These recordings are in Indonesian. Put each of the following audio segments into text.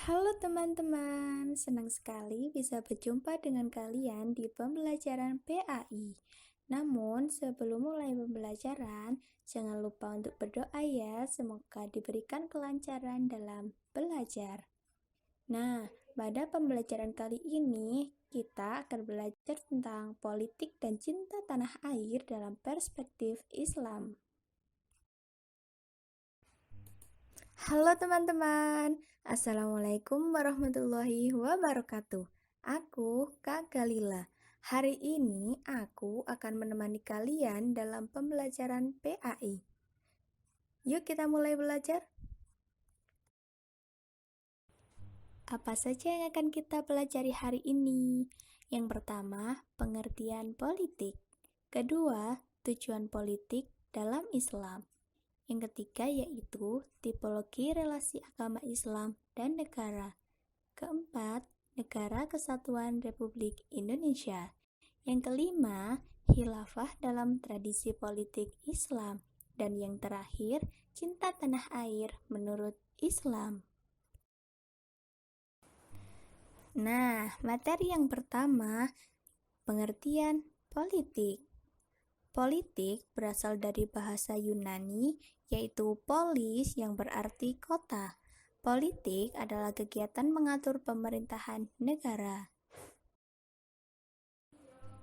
Halo teman-teman, senang sekali bisa berjumpa dengan kalian di pembelajaran PAI. Namun, sebelum mulai pembelajaran, jangan lupa untuk berdoa ya, semoga diberikan kelancaran dalam belajar. Nah, pada pembelajaran kali ini, kita akan belajar tentang politik dan cinta tanah air dalam perspektif Islam. Halo teman-teman, Assalamualaikum warahmatullahi wabarakatuh. Aku Kak Galila. Hari ini aku akan menemani kalian dalam pembelajaran PAI. Yuk kita mulai belajar. Apa saja yang akan kita pelajari hari ini? Yang pertama, pengertian politik. Kedua, tujuan politik dalam Islam. Yang ketiga yaitu tipologi relasi agama Islam dan negara. Keempat, Negara Kesatuan Republik Indonesia. Yang kelima, khilafah dalam tradisi politik Islam. Dan yang terakhir, cinta tanah air menurut Islam. Nah, materi yang pertama, pengertian politik. Politik berasal dari bahasa Yunani, yaitu polis yang berarti kota. Politik adalah kegiatan mengatur pemerintahan negara.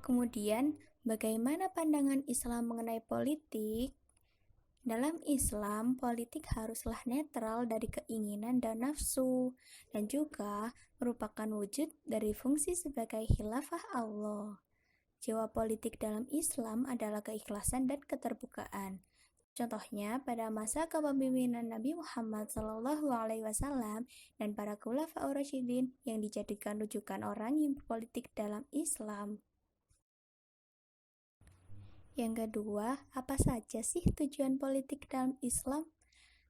Kemudian, bagaimana pandangan Islam mengenai politik? Dalam Islam, politik haruslah netral dari keinginan dan nafsu, dan juga merupakan wujud dari fungsi sebagai khilafah Allah. Jiwa politik dalam Islam adalah keikhlasan dan keterbukaan. Contohnya pada masa kepemimpinan Nabi Muhammad SAW dan para khulafaur rasyidin yang dijadikan rujukan orang yang berpolitik dalam Islam. Yang kedua, apa saja sih tujuan politik dalam Islam?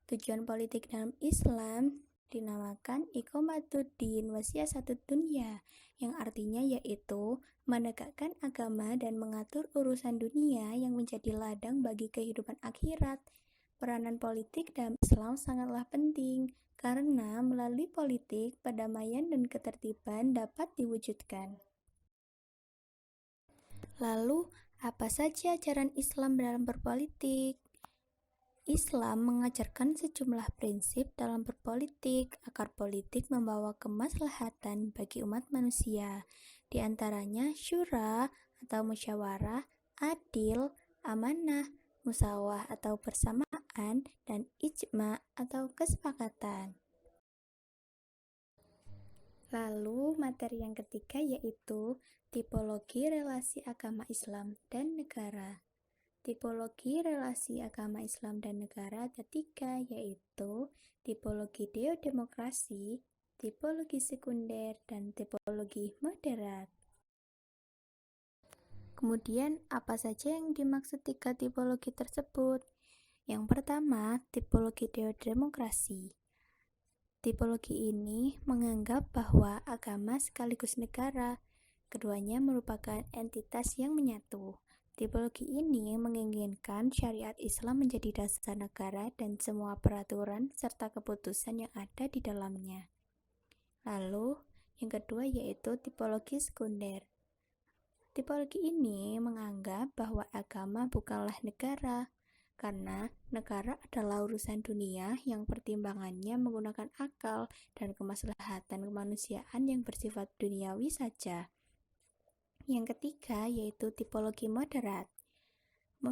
Tujuan politik dalam Islam dinamakan iqamatuddin wa siyasatud dunya, yang artinya yaitu menegakkan agama dan mengatur urusan dunia yang menjadi ladang bagi kehidupan akhirat. Peranan politik dalam Islam sangatlah penting, karena melalui politik, perdamaian dan ketertiban dapat diwujudkan. Lalu, apa saja ajaran Islam dalam berpolitik? Islam mengajarkan sejumlah prinsip dalam berpolitik agar politik membawa kemaslahatan bagi umat manusia, di antaranya syura atau musyawarah, adil, amanah, musawah atau bersamaan, dan ijma atau kesepakatan. Lalu materi yang ketiga yaitu tipologi relasi agama Islam dan negara. Tipologi relasi agama Islam dan negara ada tiga, yaitu tipologi teodemokrasi, tipologi sekunder, dan tipologi moderat. Kemudian, apa saja yang dimaksud tiga tipologi tersebut? Yang pertama, tipologi teodemokrasi. Tipologi ini menganggap bahwa agama sekaligus negara. Keduanya merupakan entitas yang menyatu. Tipologi ini menginginkan syariat Islam menjadi dasar negara dan semua peraturan serta keputusan yang ada di dalamnya. Lalu, yang kedua yaitu tipologi sekunder. Tipologi ini menganggap bahwa agama bukanlah negara, karena negara adalah urusan dunia yang pertimbangannya menggunakan akal dan kemaslahatan kemanusiaan yang bersifat duniawi saja. Yang ketiga yaitu tipologi moderat.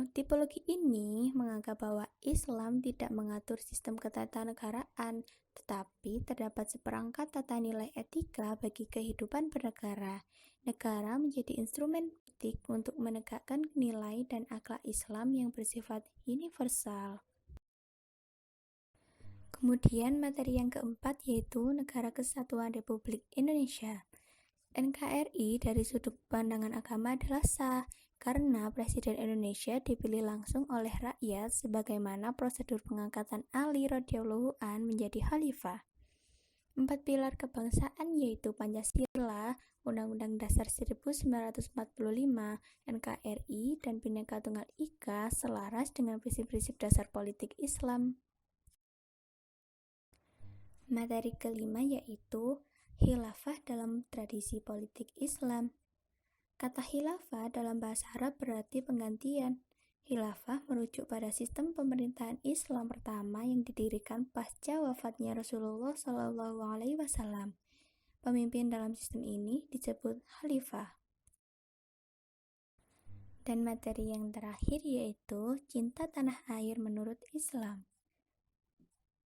Tipologi ini menganggap bahwa Islam tidak mengatur sistem ketatanegaraan, tetapi terdapat seperangkat tata nilai etika bagi kehidupan bernegara. Negara menjadi instrumen politik untuk menegakkan nilai dan akhlak Islam yang bersifat universal. Kemudian materi yang keempat yaitu Negara Kesatuan Republik Indonesia. NKRI dari sudut pandangan agama adalah sah, karena Presiden Indonesia dipilih langsung oleh rakyat sebagaimana prosedur pengangkatan Ali radhiyallahu an menjadi khalifah. 4 pilar kebangsaan yaitu Pancasila, Undang-Undang Dasar 1945, NKRI, dan Bhinneka Tunggal Ika selaras dengan prinsip-prinsip dasar politik Islam. Materi kelima yaitu khilafah dalam tradisi politik Islam. Kata khilafah dalam bahasa Arab berarti penggantian. Khilafah merujuk pada sistem pemerintahan Islam pertama yang didirikan pasca wafatnya Rasulullah Shallallahu Alaihi Wasallam. Pemimpin dalam sistem ini disebut khalifah. Dan materi yang terakhir yaitu cinta tanah air menurut Islam.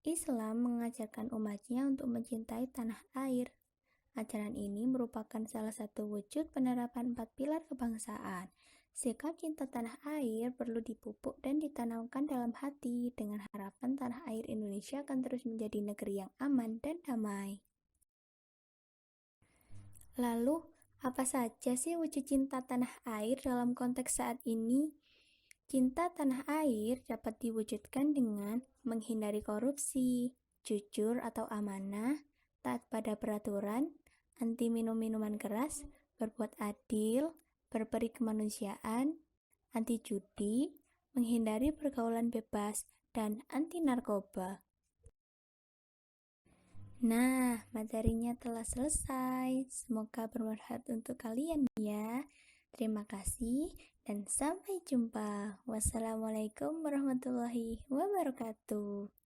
Islam mengajarkan umatnya untuk mencintai tanah air. Ajaran ini merupakan salah satu wujud penerapan 4 pilar kebangsaan. Sikap cinta tanah air perlu dipupuk dan ditanamkan dalam hati dengan harapan tanah air Indonesia akan terus menjadi negeri yang aman dan damai. Lalu, apa saja sih wujud cinta tanah air dalam konteks saat ini? Cinta tanah air dapat diwujudkan dengan menghindari korupsi, jujur atau amanah, taat pada peraturan, anti minum minuman keras, berbuat adil, berperi kemanusiaan, anti judi, menghindari pergaulan bebas, dan anti narkoba. Nah, materinya telah selesai. Semoga bermanfaat untuk kalian ya. Terima kasih dan sampai jumpa. Wassalamualaikum warahmatullahi wabarakatuh.